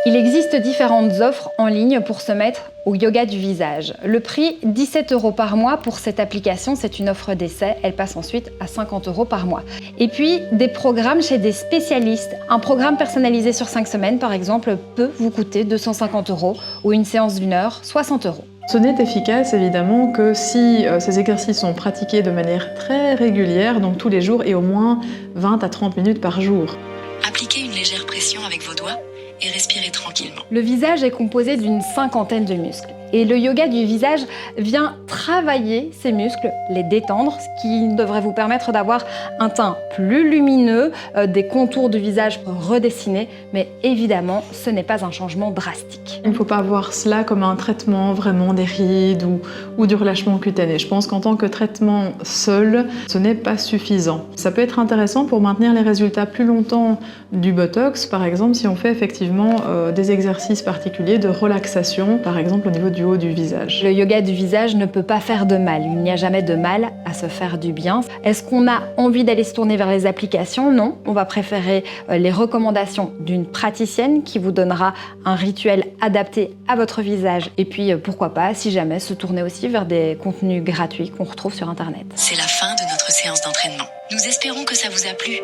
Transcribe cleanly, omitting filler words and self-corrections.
Il existe différentes offres en ligne pour se mettre au yoga du visage. Le prix, 17 € par mois pour cette application, c'est une offre d'essai. Elle passe ensuite à 50 € par mois. Et puis, des programmes chez des spécialistes. Un programme personnalisé sur 5 semaines, par exemple, peut vous coûter 250 € ou une séance d'1 heure, 60 €. Ce n'est efficace évidemment que si ces exercices sont pratiqués de manière très régulière, donc tous les jours et au moins 20 à 30 minutes par jour. Appliquez une légère pression avec vos doigts et respirez tranquillement. Le visage est composé d'une 50aine de muscles. Et le yoga du visage vient travailler ces muscles, les détendre, ce qui devrait vous permettre d'avoir un teint plus lumineux, des contours du visage redessinés, mais évidemment, ce n'est pas un changement drastique. Il ne faut pas voir cela comme un traitement vraiment des rides ou du relâchement cutané. Je pense qu'en tant que traitement seul, ce n'est pas suffisant. Ça peut être intéressant pour maintenir les résultats plus longtemps du Botox, par exemple, si on fait effectivement des exercices particuliers de relaxation, par exemple au niveau du haut du visage. Le yoga du visage ne peut pas faire de mal. Il n'y a jamais de mal à se faire du bien. Est-ce qu'on a envie d'aller se tourner vers les applications? Non. On va préférer les recommandations d'une praticienne qui vous donnera un rituel adapté à votre visage. Et puis, pourquoi pas, si jamais, se tourner aussi vers des contenus gratuits qu'on retrouve sur Internet. C'est la fin de notre séance d'entraînement. Nous espérons que ça vous a plu.